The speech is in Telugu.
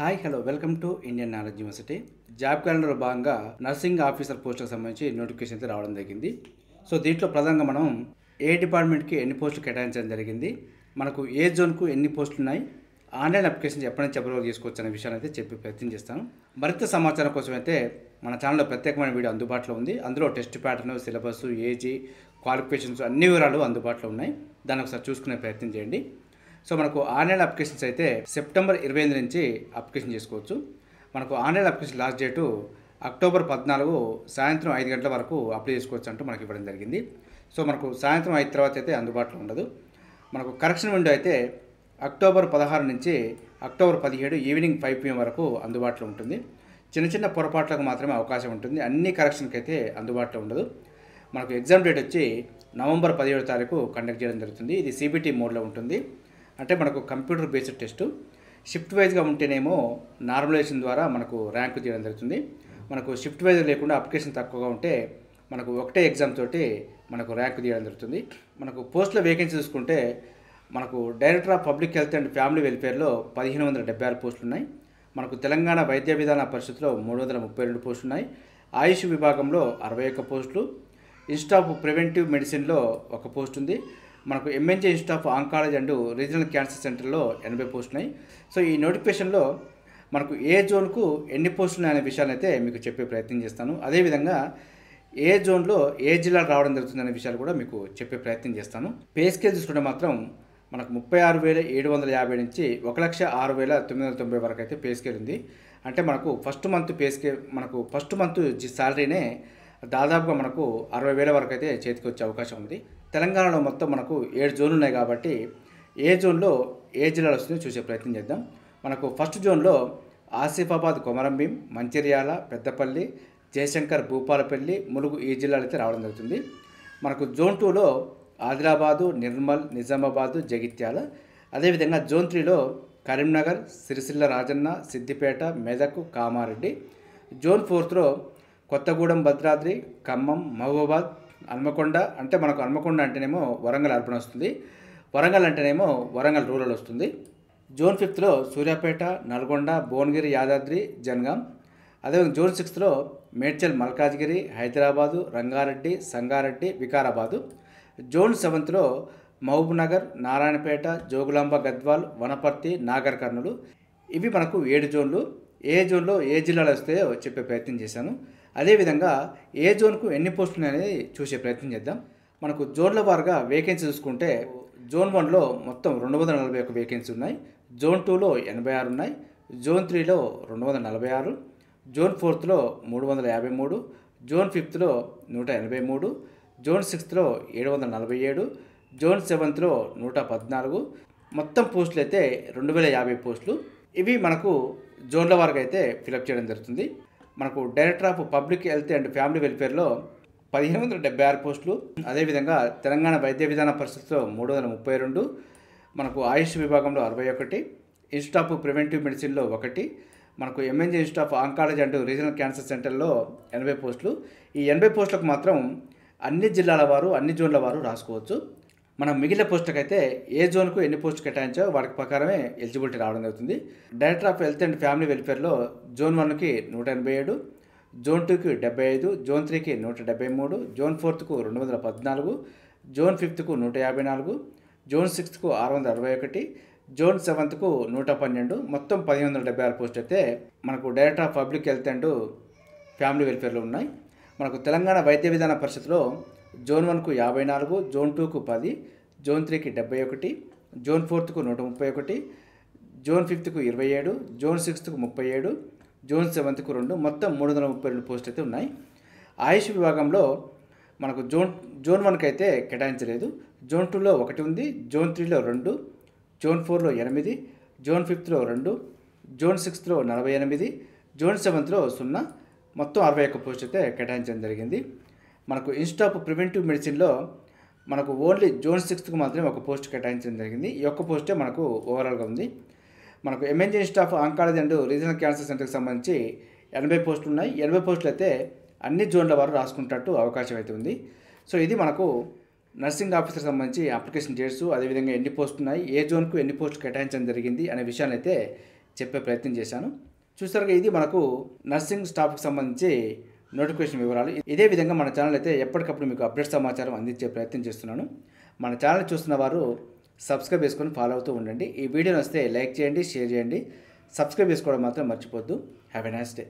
Hi hello welcome to Indian knowledge university. Job క్యాలెండర్లో భాగంగా నర్సింగ్ ఆఫీసర్ పోస్టులకు సంబంధించి నోటిఫికేషన్ అయితే రావడం జరిగింది. సో దీంట్లో ప్రధానంగా మనం ఏ డిపార్ట్మెంట్కి ఎన్ని పోస్టులు కేటాయించడం జరిగింది, మనకు ఏ జోన్కు ఎన్ని పోస్టులు ఉన్నాయి, ఆన్లైన్ అప్లికేషన్ ఎప్పటి నుంచి ఎప్పటివరకు చేసుకోవచ్చు అనే విషయాన్ని అయితే చెప్పి ప్రయత్నం చేస్తాను. మరింత సమాచారం కోసం అయితే మన ఛానల్లో ప్రత్యేకమైన వీడియో అందుబాటులో ఉంది. అందులో test pattern, syllabus, age, qualifications అన్ని వివరాలు అందుబాటులో ఉన్నాయి. దాన్ని ఒకసారి చూసుకునే ప్రయత్నం చేయండి. సో మనకు ఆన్లైన్ అప్లికేషన్స్ అయితే సెప్టెంబర్ 28 నుంచి అప్లికేషన్ చేసుకోవచ్చు. మనకు online application last date October 14 సాయంత్రం 5 గంటల వరకు అప్లై చేసుకోవచ్చు అంటూ మనకి ఇవ్వడం జరిగింది. సో మనకు సాయంత్రం 5 తర్వాత అయితే అందుబాటులో ఉండదు. మనకు కరెక్షన్ విండో అయితే అక్టోబర్ 16 నుంచి అక్టోబర్ 17 ఈవినింగ్ 5 PM వరకు అందుబాటులో ఉంటుంది. చిన్న చిన్న పొరపాట్లకు మాత్రమే అవకాశం ఉంటుంది. అన్ని కరెక్షన్కి అయితే అందుబాటులో ఉండదు. మనకు ఎగ్జామ్ డేట్ వచ్చి నవంబర్ 17 తారీఖు కండక్ట్ చేయడం జరుగుతుంది. ఇది CBT మోడ్లో ఉంటుంది. అంటే మనకు కంప్యూటర్ బేస్డ్ టెస్టు. షిఫ్ట్ వైజ్గా ఉంటేనేమో నార్మలైజేషన్ ద్వారా మనకు ర్యాంకు తీయడం జరుగుతుంది. మనకు షిఫ్ట్ వైజ్ లేకుండా అప్లికేషన్ తక్కువగా ఉంటే మనకు ఒకటే ఎగ్జామ్ తోటి మనకు ర్యాంకు తీయడం జరుగుతుంది. మనకు పోస్టుల వేకెన్సీ చూసుకుంటే మనకు director of public health and family వెల్ఫేర్లో 1576 పోస్టులు ఉన్నాయి. మనకు తెలంగాణ వైద్య విధాన పరిషత్లో 332 పోస్టులు ఉన్నాయి. ఆయుష్ విభాగంలో 61 పోస్టులు. ఇన్స్టిట్యూట్ ఆఫ్ ప్రివెంటివ్ మెడిసిన్లో 1 పోస్ట్ ఉంది. మనకు MNJ institute of oncology and regional cancer సెంటర్లో 80 పోస్టులు ఉన్నాయి. సో ఈ నోటిఫికేషన్లో మనకు ఏ జోన్కు ఎన్ని పోస్టులు అనే విషయాన్ని అయితే మీకు చెప్పే ప్రయత్నం చేస్తాను. అదేవిధంగా ఏ జోన్లో ఏ జిల్లాలు రావడం జరుగుతుందనే విషయాలు కూడా మీకు చెప్పే ప్రయత్నం చేస్తాను. పే స్కేల్ చూసుకుంటే మాత్రం మనకు 36,750 నుంచి 1,06,990 వరకు అయితే పే స్కేల్ ఉంది. అంటే మనకు ఫస్ట్ మంత్ పే స్కేల్ మనకు ఫస్ట్ మంత్ శాలరీనే దాదాపుగా మనకు 60,000 వరకు అయితే చేతికి వచ్చే అవకాశం ఉంది. తెలంగాణలో మొత్తం మనకు 7 జోన్లు ఉన్నాయి కాబట్టి ఏ జోన్లో ఏ జిల్లాలు వస్తుందో చూసే ప్రయత్నం చేద్దాం. మనకు ఫస్ట్ జోన్లో ఆసిఫాబాద్, కొమరంభీం, మంచిర్యాల, పెద్దపల్లి, జయశంకర్, భూపాలపల్లి, ములుగు ఈ జిల్లాలు అయితే రావడం జరుగుతుంది. మనకు జోన్ 2లో ఆదిలాబాదు, నిర్మల్, నిజామాబాదు, జగిత్యాల. అదేవిధంగా జోన్ 3లో కరీంనగర్, సిరిసిల్ల, రాజన్న, సిద్దిపేట, మెదక్, కామారెడ్డి. జోన్ 4లో కొత్తగూడెం, భద్రాద్రి, ఖమ్మం, మహబూబాద్, హన్మకొండ. అంటే మనకు హన్మకొండ అంటేనేమో వరంగల్ అర్బన్ వస్తుంది, వరంగల్ అంటేనేమో వరంగల్ రూరల్ వస్తుంది. జోన్ 5లో సూర్యాపేట, నల్గొండ, భువనగిరి, యాదాద్రి, జనగాం. అదేవిధంగా జోన్ 6లో మేడ్చల్, మల్కాజ్గిరి, హైదరాబాదు, రంగారెడ్డి, సంగారెడ్డి, వికారాబాదు. జోన్ 7లో మహబూబ్ నగర్, నారాయణపేట, జోగులాంబ, గద్వాల్, వనపర్తి, నాగర్ కర్నూలు. ఇవి మనకు 7 జోన్లు. ఏ జోన్లో ఏ జిల్లాలు వస్తాయో చెప్పే ప్రయత్నం చేశాను. అదేవిధంగా ఏ జోన్కు ఎన్ని పోస్టులు అనేది చూసే ప్రయత్నం చేద్దాం. మనకు జోన్ల వారుగా వేకెన్సీ చూసుకుంటే జోన్ 1లో మొత్తం 241 వేకెన్సీ ఉన్నాయి. జోన్ 2లో 86 ఉన్నాయి. జోన్ 3లో 246. జోన్ 4లో 353. జోన్ 5లో 183. జోన్ 6లో 747. జోన్ 7లో 114. మొత్తం పోస్టులు అయితే 2,050 పోస్టులు. ఇవి మనకు జోన్ల వారుగా అయితే ఫిలప్ చేయడం జరుగుతుంది. మనకు director of public health and family వెల్ఫేర్లో 1576 పోస్టులు. అదేవిధంగా తెలంగాణ వైద్య విధాన పరిషత్లో 332. మనకు ఆయుష్ విభాగంలో 61. ఇన్స్టిట్యూట్ ఆఫ్ ప్రివెంటివ్ మెడిసిన్లో 1. మనకు MNJ institute of oncology and regional cancer సెంటర్లో 80 పోస్టులు. ఈ 80 పోస్టులకు మాత్రం అన్ని జిల్లాల వారు, అన్ని జోన్ల వారు రాసుకోవచ్చు. మనం మిగిలిన పోస్టులకు అయితే ఏ జోన్కు ఎన్ని పోస్టులు కేటాయించో వాటి ప్రకారమే ఎలిజిబిలిటీ రావడం జరుగుతుంది. Director of health and family వెల్ఫేర్లో జోన్ 1కి 187. జోన్ 2కి 75. జోన్ 3కి 173. జోన్ 4కు 214. జోన్ 5కు 154. జోన్ 6కు 661. జోన్ 7కు 112. మొత్తం 1576 పోస్టులు అయితే మనకు director of public health and family వెల్ఫేర్లో ఉన్నాయి. మనకు తెలంగాణ వైద్య విధాన పరిషత్లో జోన్ 1కు 54. జోన్ 2కు 10. జోన్ 3కి 71. జోన్ 4కు 131. జోన్ 5కు 27. జోన్ 6కు 37. జోన్ 7కు 2. మొత్తం 332 పోస్టులు అయితే ఉన్నాయి. ఆయుష్ విభాగంలో మనకు జోన్ 1కి అయితే కేటాయించలేదు. జోన్ 2లో 1 ఉంది. జోన్ 3లో 2. జోన్ 4లో 8. జోన్ 5లో 2. జోన్ 6లో 48. జోన్ 7లో 0. మొత్తం 61 పోస్టులు అయితే కేటాయించడం జరిగింది. మనకు ఇన్స్టిట్యూట్ ఆఫ్ ప్రివెంటివ్ మెడిసిన్లో మనకు ఓన్లీ జోన్ 6కు మాత్రమే 1 పోస్ట్ కేటాయించడం జరిగింది. ఈ ఒక్క పోస్టే మనకు ఓవరాల్గా ఉంది. మనకు MNJ institute of oncology and regional cancer సెంటర్కి సంబంధించి 80 పోస్టులు ఉన్నాయి. 80 పోస్టులు అయితే అన్ని జోన్ల వారు రాసుకుంటట్టు అవకాశం అయితే ఉంది. సో ఇది మనకు నర్సింగ్ ఆఫీసర్ సంబంధించి అప్లికేషన్ డేట్స్, అదేవిధంగా ఎన్ని పోస్టులు ఉన్నాయి, ఏ జోన్కు ఎన్ని పోస్టులు కేటాయించడం జరిగింది అనే విషయాన్ని అయితే చెప్పే ప్రయత్నం చేశాను. చూసారుగా, ఇది మనకు నర్సింగ్ స్టాఫ్కి సంబంధించి నోటిఫికేషన్ వివరాలు. ఇదే విధంగా మన ఛానల్ అయితే ఎప్పటికప్పుడు మీకు అప్డేట్ సమాచారం అందించే ప్రయత్నం చేస్తున్నాను. మన ఛానల్ చూస్తున్న వారు సబ్స్క్రైబ్ చేసుకొని ఫాలో అవుతూ ఉండండి. ఈ వీడియో వస్తే లైక్ చేయండి, షేర్ చేయండి, సబ్స్క్రైబ్ చేసుకోవడం మాత్రం మర్చిపోద్దు. Have a nice day.